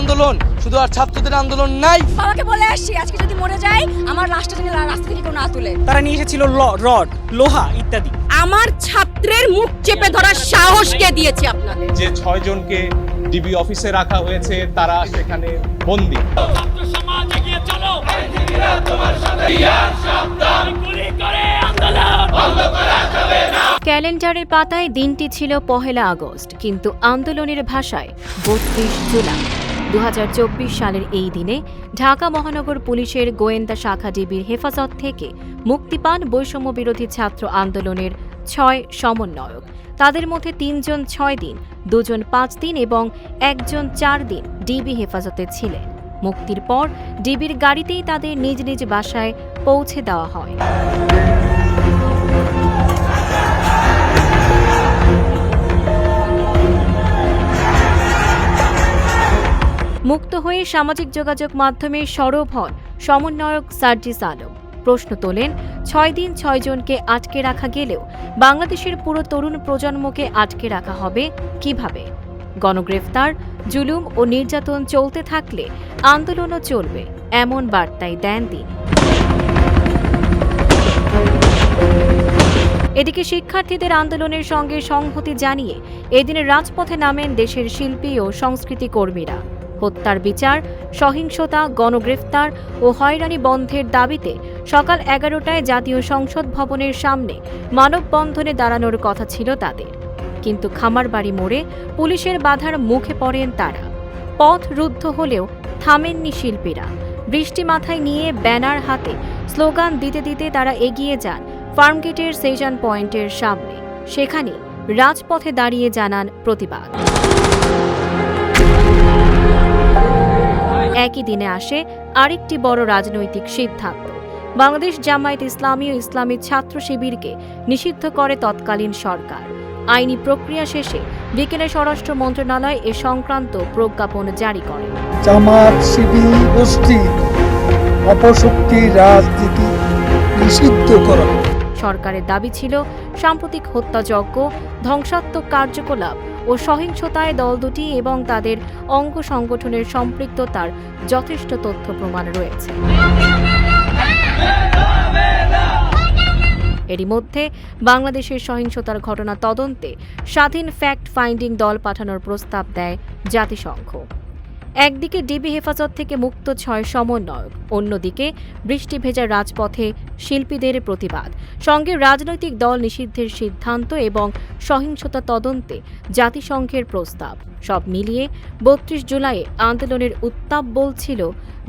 আন্দোলন শুধু আর ছাত্রদের আন্দোলন নাই। বাবাকে বলে আসছি আজকে যদি মরে যায় আমার লাশটা যেন রাস্তা থেকে কেউ না তুলে। তারা নিয়ে এসেছিল রড, লোহা ইত্যাদি। আমার ছাত্রের মুখ চেপে ধরার সাহস কে দিয়েছে আপনাদের? যে 6 জনকে ডিবি অফিসে রাখা হয়েছে তারা সেখানে বন্দী। ক্যালেন্ডারের পাতায় দিনটি ছিল 1 আগস্ট, কিন্তু আন্দোলনের ভাষায় 32 জুলাই। 2024 সালের এই দিনে ঢাকা মহানগর পুলিশের গোয়েন্দা শাখা ডিবির হেফাজত থেকে মুক্তি পান বৈষম্য বিরোধী ছাত্র আন্দোলনের 6 সমন্বয়ক। তাদের মধ্যে 3 জন 6 দিন, 2 জন 5 দিন এবং 1 জন 4 দিন ডিবি হেফাজতে ছিলেন। মুক্তির পর ডিবির গাড়িতেই তাদের নিজ নিজ বাসায় পৌঁছে দেওয়া হয়। মুক্ত হয়ে সামাজিক যোগাযোগ মাধ্যমে সরব হন সমন্বয়ক সার্জিস আলম। প্রশ্ন তোলেন, 6 দিন 6 জনকে আটকে রাখা গেলেও বাংলাদেশের পুরো তরুণ প্রজন্মকে আটকে রাখা হবে কিভাবে? গণগ্রেফতার, জুলুম ও নির্যাতন চলতে থাকলে আন্দোলনও চলবে, এমন বার্তাই দেন তিনি। এদিকে শিক্ষার্থীদের আন্দোলনের সঙ্গে সংহতি জানিয়ে এদিনের রাজপথে নামেন দেশের শিল্পী ও সংস্কৃতি কর্মীরা। হত্যার বিচার, সহিংসতা, গণগ্রেফতার ও হয়রানি বন্ধের দাবিতে সকাল 11টায় জাতীয় সংসদ ভবনের সামনে মানববন্ধনে দাঁড়ানোর কথা ছিল তাদের। কিন্তু খামারবাড়ি মোড়ে পুলিশের বাধার মুখে পড়েন তারা। পথ রুদ্ধ হলেও থামেননি শিল্পীরা। বৃষ্টি মাথায় নিয়ে ব্যানার হাতে স্লোগান দিতে দিতে তারা এগিয়ে যান ফার্মগেটের সেজান পয়েন্টের সামনে। সেখানে রাজপথে দাঁড়িয়ে জানান প্রতিবাদ। একই দিনে আসে আরেকটি বড় রাজনৈতিক সিদ্ধান্ত। বাংলাদেশ জামায়াত ইসলামী ও ইসলামী ছাত্র শিবিরকে নিষিদ্ধ করে তৎকালীন সরকার। আইনি প্রক্রিয়া শেষে বিকেলে স্বরাষ্ট্র মন্ত্রণালয় এ সংক্রান্ত প্রজ্ঞাপন জারি করে। জামাত শিবির গোষ্ঠী অপশক্তি রাজনীতি নিষিদ্ধ করা। সরকারের দাবি ছিল সাম্প্রতিক হত্যাযজ্ঞ, ধ্বংসাত্মক কার্যকলাপ ও সহিংসতায় দল দুটি এবং তাদের অঙ্গ সংগঠনের সম্পৃক্ততার যথেষ্ট তথ্য প্রমাণ রয়েছে। এরই মধ্যে বাংলাদেশের সহিংসতার ঘটনা তদন্তে স্বাধীন ফ্যাক্ট ফাইন্ডিং দল পাঠানোর প্রস্তাব দেয় জাতিসংঘ। একদিকে ডিবি হেফাজত থেকে মুক্ত 6 সমন্বয়ক, অন্যদিকে বৃষ্টি ভেজা রাজপথে শিল্পীদের প্রতিবাদ, সঙ্গে রাজনৈতিক দল নিষিদ্ধের সিদ্ধান্ত এবং সহিংসতা তদন্তে জাতিসংঘের প্রস্তাব। সব মিলিয়ে 32 জুলাইয়ে আন্দোলনের উত্তাপ বলছিল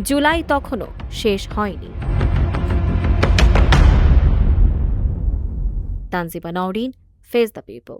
জুলাই তখনও শেষ হয়নি। Tanjiba Nowrin, face the people.